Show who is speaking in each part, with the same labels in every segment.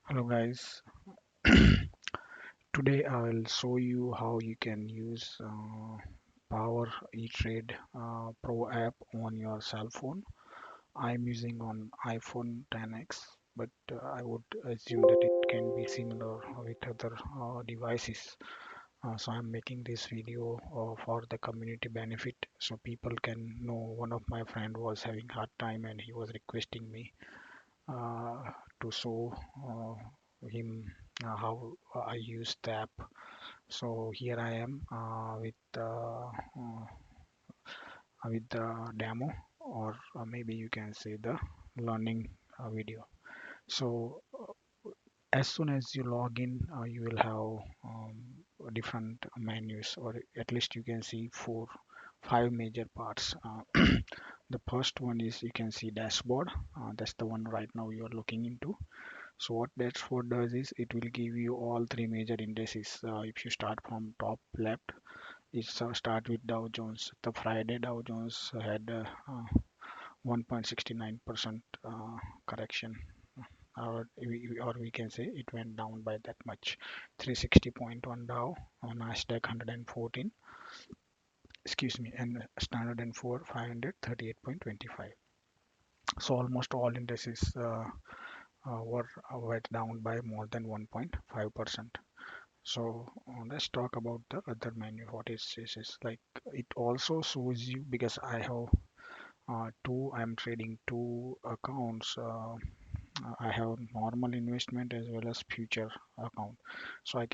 Speaker 1: Hello guys, today I will show you how you can use Power eTrade Pro app on your cell phone. I'm using on iPhone 10x, but I would assume that it can be similar with other devices. So I'm making this video for the community benefit so people can know. One of my friend was having hard time and he was requesting me uh, to show him how I use the app. So here I am with the demo, or maybe you can say the learning video. So as soon as you log in, you will have different menus, or at least you can see five major parts. The first one is you can see dashboard. That's the one right now you are looking into. So what dashboard does is it will give you all three major indices. If you start from top left, it's start with Dow Jones. The Friday Dow Jones had 1.69% correction, or we can say it went down by that much. 360 point on Dow, on Nasdaq 114, excuse me, and Standard and Poor 538.25. So almost all indices were down by more than 1.5%. So let's talk about the other menu. What it says is like it also shows you, because I have I'm trading two accounts. I have normal investment as well as future account. So I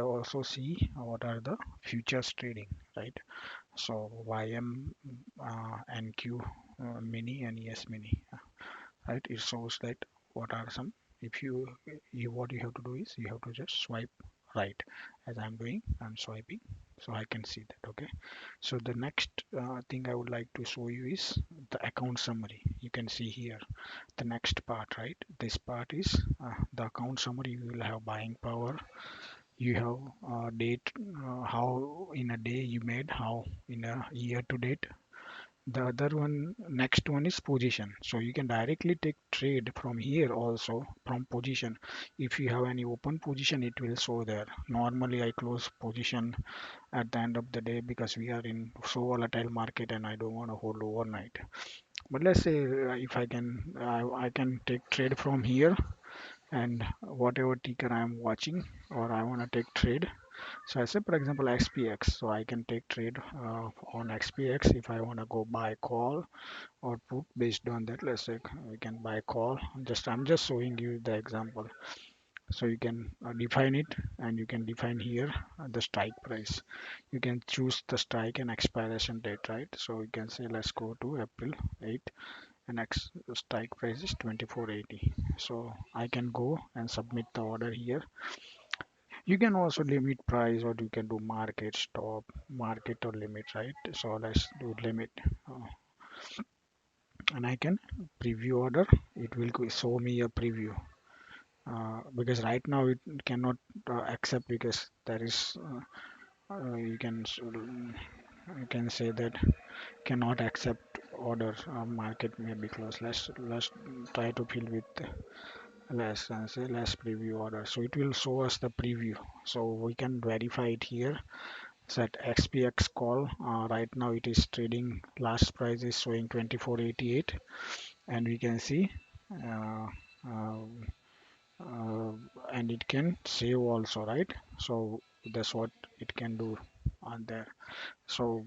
Speaker 1: also see what are the futures trading, right? So YM, NQ mini and ES mini, right? It shows that what are some. If what you have to do is you have to just swipe right, as I'm doing. I'm swiping, so I can see that. Okay. So the next thing I would like to show you is the account summary. You can see here the next part, right? This part is the account summary. You will have buying power. You have date, how in a day you made, how in a year to date. The other one, next one is position. So you can directly take trade from here also, from position. If you have any open position, it will show there. Normally I close position at the end of the day because we are in so volatile market and I don't want to hold overnight. But let's say if I can take trade from here, and whatever ticker I am watching or I want to take trade. So I say, for example, XPX. So I can take trade on XPX if I want to go buy call or put based on that. Let's say we can buy call. I'm just showing you the example. So you can define it, and you can define here the strike price. You can choose the strike and expiration date, right? So you can say let's go to April 8, and strike price is 24.80. So I can go and submit the order here. You can also limit price, or you can do market stop, market or limit, right? So let's do limit, uh, and I can preview order. It will show me a preview, because right now it cannot accept, because there is you can say that cannot accept order. Market may be closed. Let's try to fill with less and say less preview order. So it will show us the preview. So we can verify it here. Set XPX call. Right now it is trading. Last price is showing 24.88, and we can see. Uh, uh, uh, and it can save also, right? So that's what it can do on there. So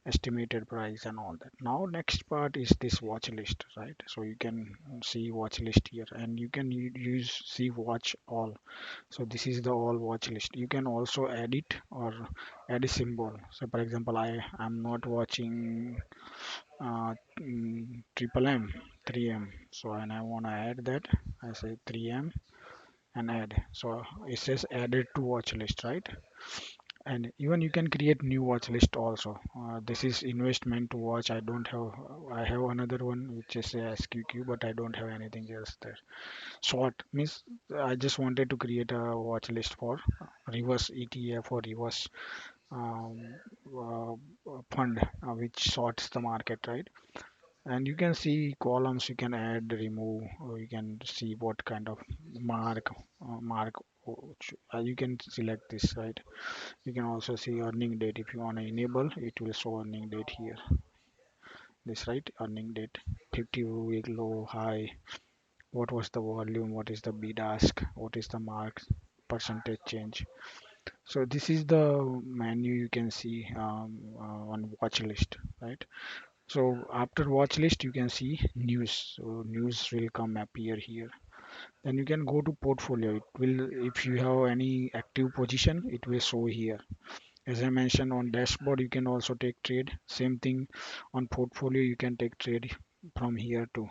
Speaker 1: estimated price and all that. Now next part is this watch list, right? So you can see watch list here, and you can use see watch all. So this is the all watch list. You can also add it or add a symbol. So for example, I am not watching triple M, 3M. So and I want to add that. I say 3M and add. So it says added to watch list, right? And even you can create new watch list also. This is investment to watch. I have another one which is a SQQ, but I don't have anything else there. Short means I just wanted to create a watch list for reverse ETF or reverse um, fund which sorts the market, right? and you can see columns you can add, remove, or you can see what kind of mark mark you can select this, right? You can also see earning date. If you want to enable, it will show earning date here, this, right? Earning date, 50-week low, high, what was the volume, what is the bid ask, what is the mark, percentage change. So this is the menu you can see on watch list, right? So after watch list, you can see news. So news will come appear here. Then you can go to portfolio. It will, if you have any active position, it will show here. As I mentioned on dashboard, you can also take trade. Same thing on portfolio, you can take trade from here too.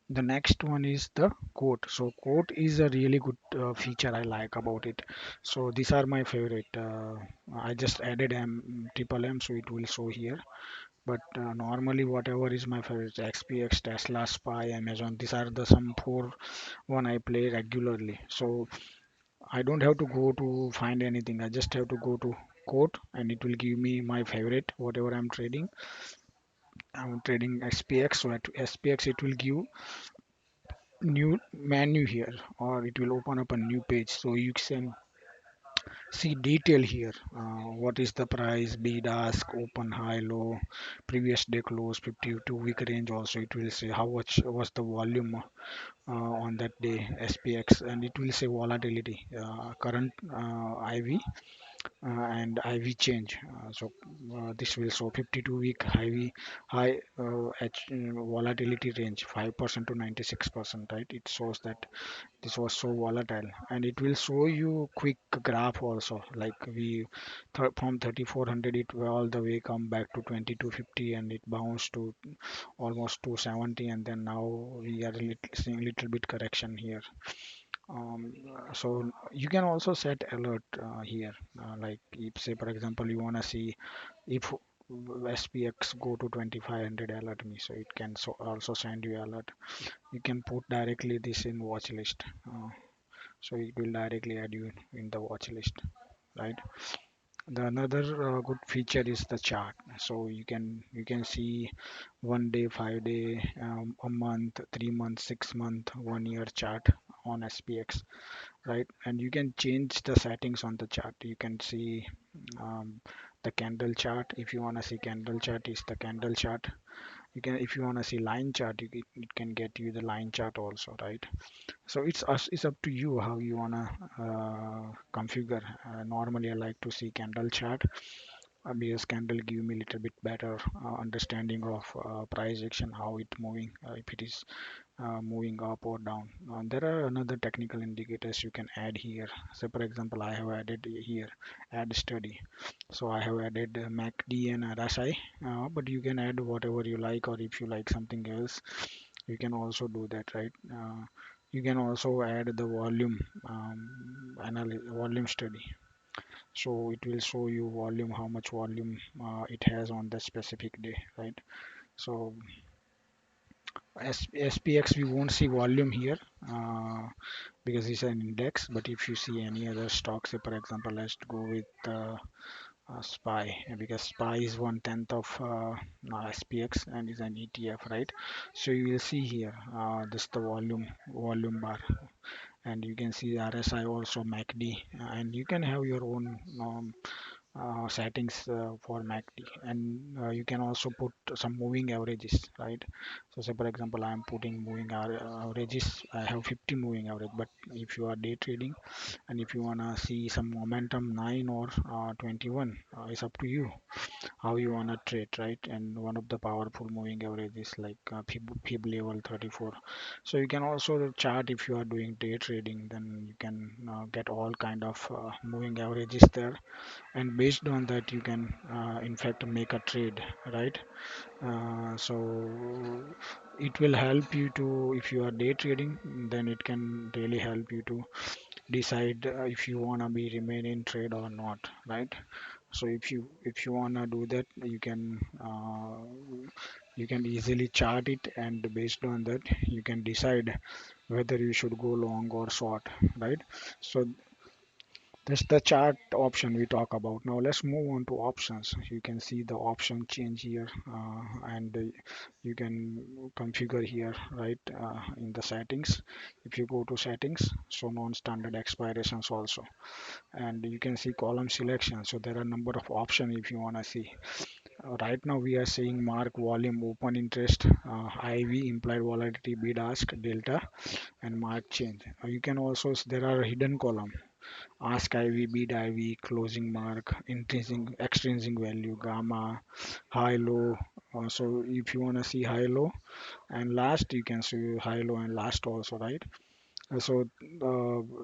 Speaker 1: The next one is the quote. So quote is a really good feature I like about it. So these are my favorite. I just added triple M, so it will show here. But normally, whatever is my favorite, XPX, Tesla, Spy, Amazon, these are the some four one I play regularly. So I don't have to go to find anything. I just have to go to quote and it will give me my favorite, whatever I'm trading. I'm trading SPX, so at SPX it will give new menu here, or it will open up a new page. So you can see detail here. What is the price, bid ask, open, high, low, previous day close, 52-week range. Also, it will say how much was the volume on that day, SPX, and it will say volatility, current IV and IV change. This will show 52-week high volatility range 5% to 96%, right? It shows that this was so volatile, and it will show you quick graph also, like from 3400 it will all the way come back to 2250 and it bounced to almost 270, and then now we are seeing little bit correction here. So you can also set alert here, like if say for example you want to see if SPX go to 2500, alert me, so it can also send you alert. You can put directly this in watch list, so it will directly add you in the watch list, right? The another good feature is the chart. So you can see 1 day, 5 day, a month, 3 month, 6 month, 1 year chart on SPX, right? And you can change the settings on the chart. You can see um, the candle chart. If you want to see candle chart, is the candle chart. You can, if you want to see line chart, it can get you the line chart also, right? So it's up to you how you wanna configure. Normally, I like to see candle chart because candle give me little bit better understanding of price action, how it moving, if it is moving up or down. There are another technical indicators you can add here. So, for example, I have added here add study. So I have added MACD and RSI, but you can add whatever you like, or if you like something else, you can also do that, right? You can also add the volume volume study, so it will show you volume, how much volume it has on the specific day, right? So SPX we won't see volume here because it's an index, but if you see any other stocks, say for example let's go with SPY, because SPY is 1/10 of SPX and is an ETF, right? So you will see here this the volume bar, and you can see RSI also, MACD, and you can have your own settings for MACD, and you can also put some moving averages, right? So say for example I am putting moving averages. I have 50 moving average, but if you are day trading and if you wanna see some momentum 9 or 21, it's up to you how you wanna trade, right? And one of the powerful moving averages like fib level 34. So you can also chart. If you are doing day trading, then you can get all kind of moving averages there, and based on that you can in fact make a trade, right? So it will help you to, if you are day trading, then it can really help you to decide if you want to be remain in trade or not, right? So if you want to do that, you can easily chart it, and based on that you can decide whether you should go long or short, right? So That's the chart option we talk about. Now let's move on to options. You can see the option change here, and you can configure here, right, in the settings. If you go to settings, so non-standard expirations also, and you can see column selection. So there are number of options if you want to see. Right now we are seeing mark, volume, open interest, IV, implied volatility, bid ask, delta, and mark change. You can also there are hidden column: ask IV, bid IV, closing mark, intrinsic, extrinsic value, gamma, high, low. So if you want to see high, low, and last, you can see high, low, and last also, right? So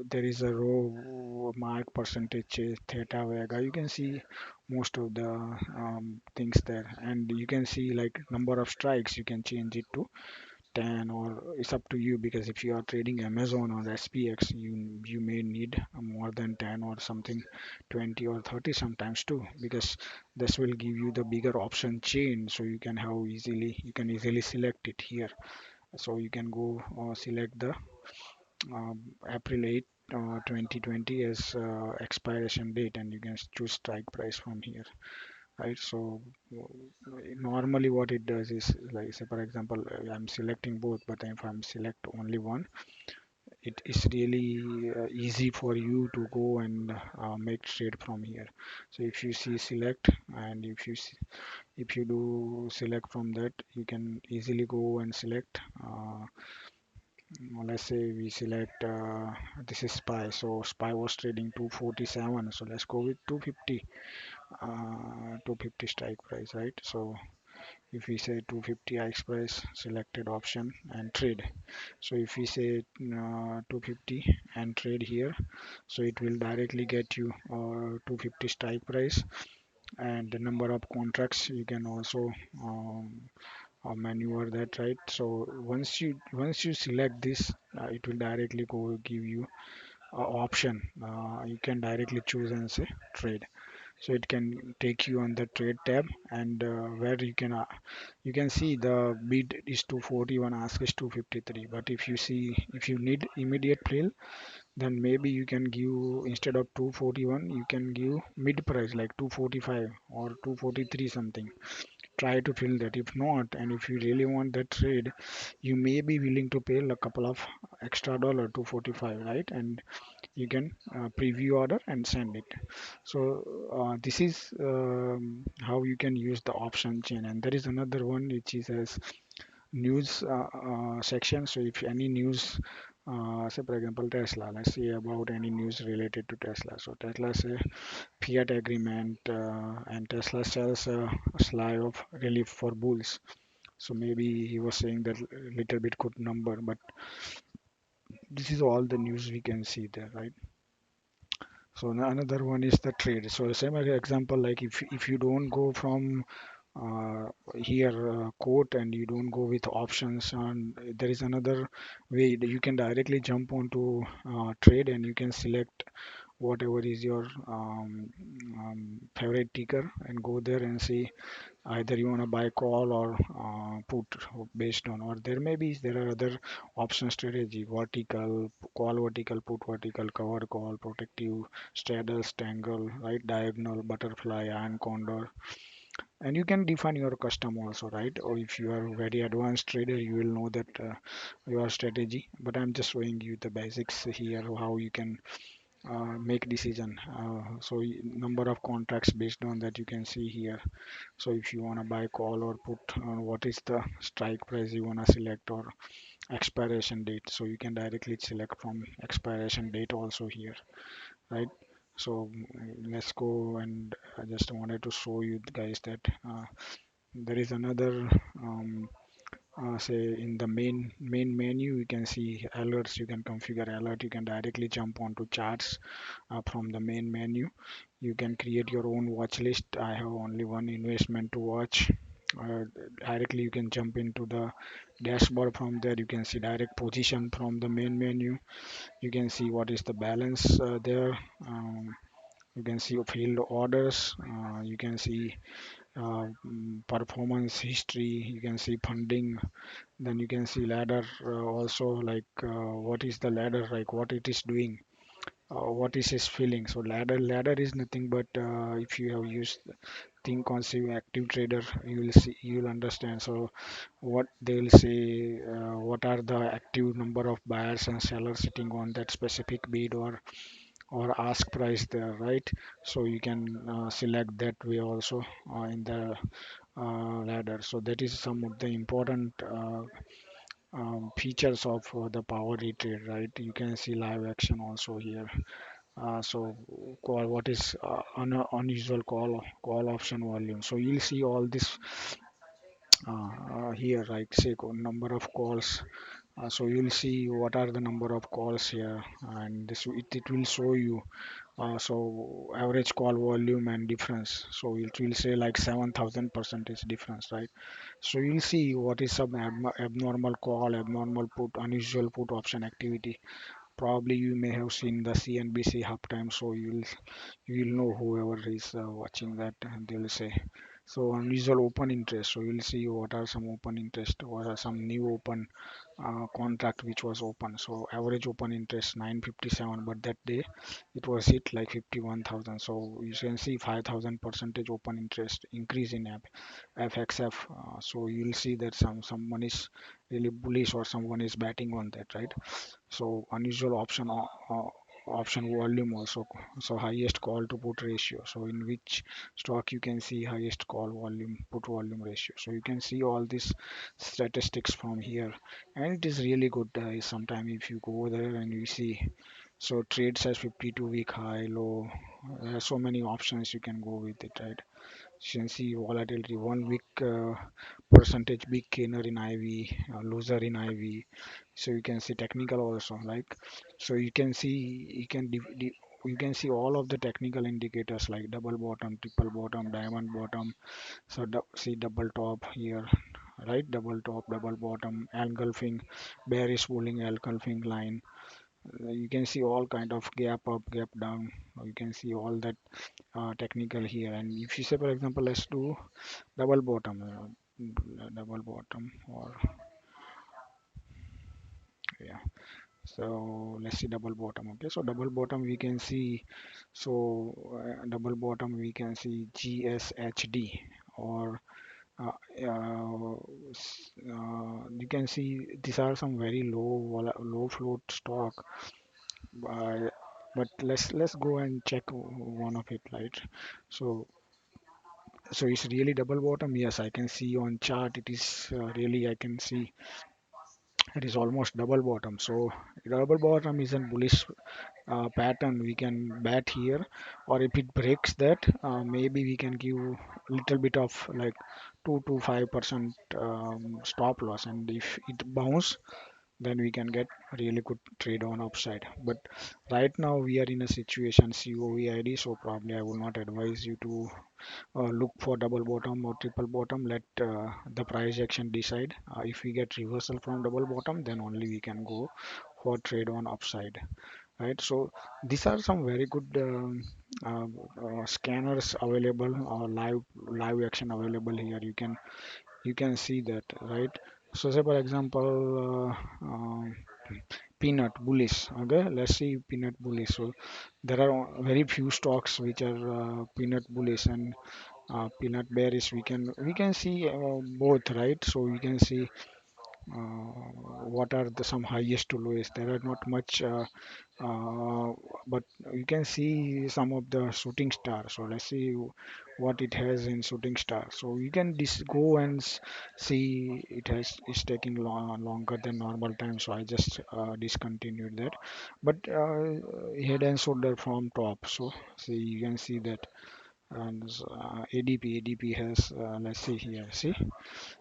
Speaker 1: there is a row mark, percentage change, theta, vega. You can see most of the things there, and you can see like number of strikes. You can change it to 10, or it's up to you, because if you are trading Amazon or SPX, you may need more than 10 or something, 20 or 30 sometimes too, because this will give you the bigger option chain, so you can easily select it here. So you can go select the April 8, 2020 as expiration date, and you can choose strike price from here, right? So normally what it does is, like, say for example, I'm selecting both, but if I'm select only one, it is really easy for you to go and make trade from here. So if you see select, and if you do select from that, you can easily go and select. Let's say we select, this is SPY. So SPY was trading 247. So let's go with 250, 250 strike price, right? So if we say 250 X price, selected option and trade. So if we say 250 and trade here, so it will directly get you 250 strike price, and the number of contracts you can also maneuver that, right? So once you select this, it will directly go give you option. You can directly choose and say trade. So it can take you on the trade tab, and where you can see the bid is 241, ask is 253. But if you need immediate fill, then maybe you can give, instead of 241, you can give mid price like 245 or 243 something. Try to fill that. If not, and if you really want that trade, you may be willing to pay a couple of extra dollar, 245, right? And you can preview order and send it. So this is how you can use the option chain. And there is another one which is as news section. So if any news, say for example Tesla, let's say about any news related to Tesla. So Tesla say fiat agreement, and Tesla sells a slide of relief for bulls. So maybe he was saying that little bit good number, but this is all the news we can see there, right? So another one is the trade. So same example, like if you don't go from here quote, and you don't go with options, and there is another way that you can directly jump onto trade, and you can select whatever is your favorite ticker, and go there and see either you want to buy call or put, based on, or there are other option strategy: vertical call, vertical put, vertical cover call, protective, straddle, stangle, right, diagonal, butterfly, iron condor. And you can define your custom also, right? Or if you are very advanced trader, you will know that your strategy, but I'm just showing you the basics here, how you can make decision. So number of contracts, based on that you can see here. So if you want to buy call or put, what is the strike price you want to select, or expiration date, so you can directly select from expiration date also here, right? So let's go, and I just wanted to show you guys that there is another, say in the main menu, you can see alerts. You can configure alert. You can directly jump onto charts from the main menu. You can create your own watch list. I have only one investment to watch. uh, Directly you can jump into the dashboard. From there you can see direct position from the main menu. You can see what is the balance there. You can see field orders. You can see performance history. You can see funding. Then you can see ladder also, like what is the ladder, like what it is doing. what is his feeling. So ladder is nothing but if you have used think on say active trader, you will see, you will understand. So what they will say, what are the active number of buyers and sellers sitting on that specific bid or ask price there, right? So you can select that way also in the ladder. So that is some of the important features of the power trade, right? You can see live action also here. So call what is unusual call option volume. So you'll see all this here, right? Say number of calls. So you'll see what are the number of calls here, and it will show you. So average call volume and difference. So it will say like 7,000 percentage difference, right? So you'll see what is some abnormal call, abnormal put, unusual put option activity. Probably you may have seen the CNBC halftime, so you'll know whoever is watching that, and they'll say. So unusual open interest. So you'll see what are some open interest, what are some new open contract which was open. So average open interest 957, but that day it was hit like 51,000. So you can see 5,000 percentage open interest increase in FXF. So you'll see that someone is really bullish or someone is batting on that, right? So unusual option volume also. So highest call to put ratio. So in which stock you can see highest call volume put volume ratio. So you can see all these statistics from here, and it is really good. Sometime if you go there and you see, so trades as 52-week high, low. There are so many options you can go with it, right? You can see volatility 1 week percentage big gainer in IV, loser in IV. So you can see technical also, like, so you can see you can see all of the technical indicators like double bottom, triple bottom, diamond bottom. So see double top here, right? Double top, double bottom, engulfing, bearish bulling engulfing line. You can see all kind of gap up, gap down. You can see all that technical here. And if you say, for example, let's do double bottom, double bottom, or yeah. So let's see double bottom. Okay, so double bottom we can see. So double bottom we can see GSHD, or you can see these are some very low float stock. Uh, but let's go and check one of it, right? So so it's really double bottom. Yes, I can see on chart. It is really I can see it is almost double bottom. So double bottom is a bullish pattern. We can bet here, or if it breaks that, maybe we can give little bit of like 2 to 5% stop loss. And if it bounce, then we can get a really good trade on upside. But right now we are in a situation COVID, so probably I will not advise you to look for double bottom or triple bottom. Let the price action decide. If we get reversal from double bottom, then only we can go for trade on upside, right? So these are some very good scanners available, or live action available here. You can see that, right? So say for example, peanut bullish. Okay, let's see peanut bullish. So there are very few stocks which are peanut bullish and peanut bearish. We can see both, right? So we can see what are the some highest to lowest. There are not much but you can see some of the shooting star. So let's see what it has in shooting star. So you can go and see it has it's taking longer than normal time. So I just discontinued that. But head and shoulder from top. So see, you can see that. And ADP has let's see here. See,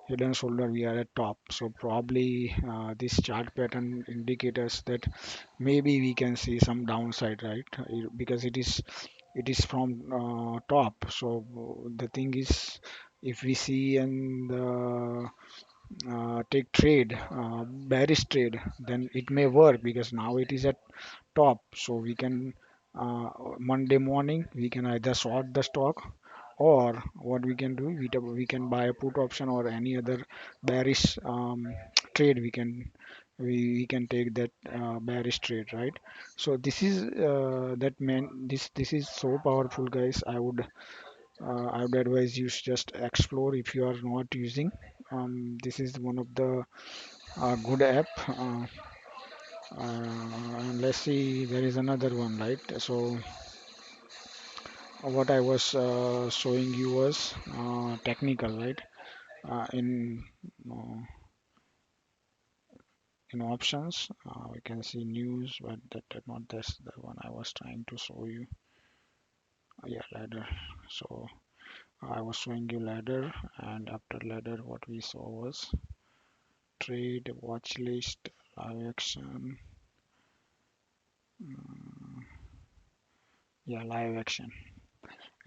Speaker 1: head and shoulder we are at top. So probably this chart pattern indicators that maybe we can see some downside, right? Because it is from top. So the thing is, if we see and take trade, bearish trade, then it may work because now it is at top. So we can Monday morning we can either short the stock, or what we can do, we can buy a put option or any other bearish trade we can we can take that bearish trade, right? So this is that man this is so powerful, guys. I would advise you just explore if you are not using. This is one of the good app. And let's see, there is another one, right? So what I was showing you was technical, right? In uh, in options, we can see news, but that not that's the one I was trying to show you. Yeah, ladder. So I was showing you ladder, and after ladder, what we saw was trade, watch list, live action. mm, yeah, live action.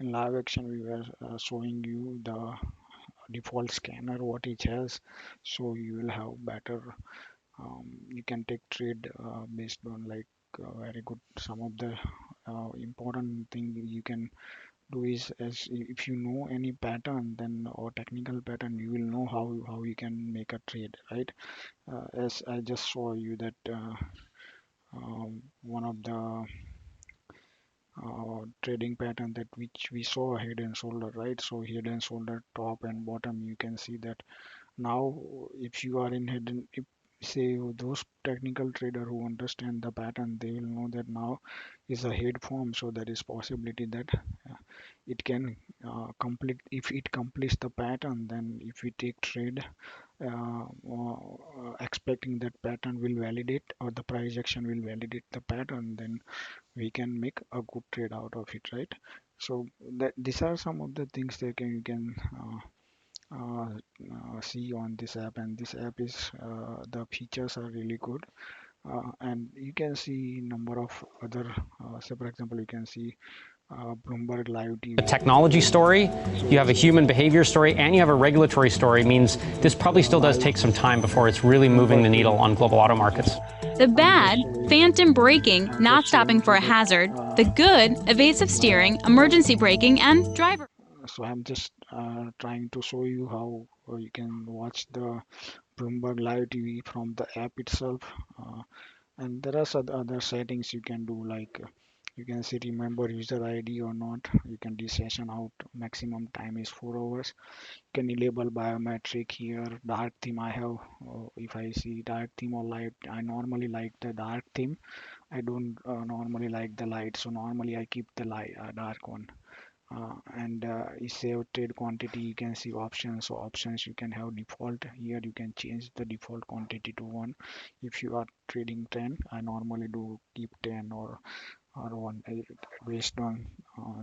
Speaker 1: In live action, we were showing you the default scanner what it has, so you will have better. You can take trade based on like very good. Some of the important thing you can do is, as if you know any pattern, then or technical pattern, you will know how you can make a trade, right? As I just show you that one of the trading pattern that which we saw head and shoulder, right? So head and shoulder, top and bottom, you can see that now if you are in head and if say those technical trader who understand the pattern, they will know that now is a head form, so there is possibility that it can complete. If it completes the pattern, then if we take trade expecting that pattern will validate or the price action will validate the pattern, then we can make a good trade out of it, right? So that these are some of the things that you can see on this app, and this app is the features are really good. And you can see number of other say for example you can see Bloomberg Live
Speaker 2: A
Speaker 1: TV.
Speaker 2: technology story, you have a human behavior story, and you have a regulatory story means this probably still does
Speaker 1: Live
Speaker 2: take some time before it's really moving the
Speaker 1: Bloomberg
Speaker 2: needle
Speaker 1: TV.
Speaker 2: on global auto markets.
Speaker 3: The
Speaker 1: I'm just
Speaker 3: bad,
Speaker 1: showing
Speaker 3: phantom braking,
Speaker 1: I'm
Speaker 3: not
Speaker 1: just
Speaker 3: stopping
Speaker 1: showing
Speaker 3: for
Speaker 1: you
Speaker 3: a
Speaker 1: that
Speaker 3: hazard. The good, evasive
Speaker 1: live.
Speaker 3: steering, emergency braking, and driver.
Speaker 1: So I'm just trying to show you how you can watch the Bloomberg Live TV from the app itself. And there are some other settings you can do, like you can see remember user ID or not. You can do session out. Maximum time is 4 hours. You can enable biometric here. Dark theme I have. If I see dark theme or light, I normally like the dark theme. I don't normally like the light, so normally I keep the light dark one. And you save trade quantity, you can see options. So options you can have default. Here you can change the default quantity to 1. If you are trading 10, I normally do keep 10 or 1 based on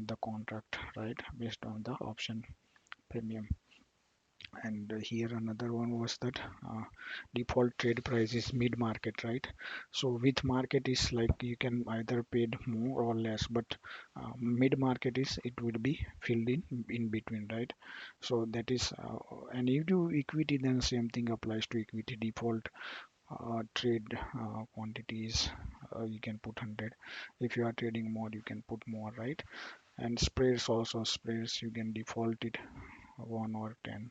Speaker 1: the contract, right? Based on the option premium. And here another one was that default trade price is mid market, right? So with market is like you can either paid more or less, but mid market is it would be filled in between, right? So that is and if you do equity, then same thing applies to equity. Default trade quantities you can put 100. If you are trading more, you can put more, right? And spreads also, spreads you can default it 1 or 10.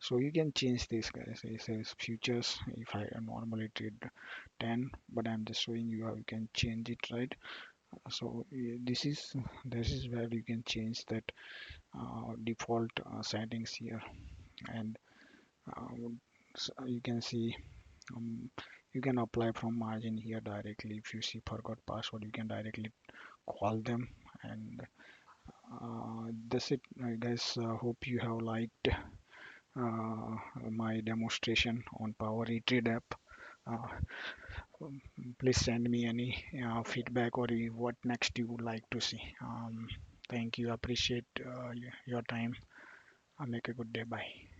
Speaker 1: So you can change this, guys. It says futures. If I normally trade 10, but I'm just showing you how you can change it, right? So this is where you can change that default settings here. And you can see um, you can apply from margin here directly. If you see forgot password, you can directly call them. And that's it, guys. Hope you have liked uh, my demonstration on Power Trade app. Uh, please send me any feedback or what next you would like to see. Thank you. Appreciate your time. Make a good day. Bye.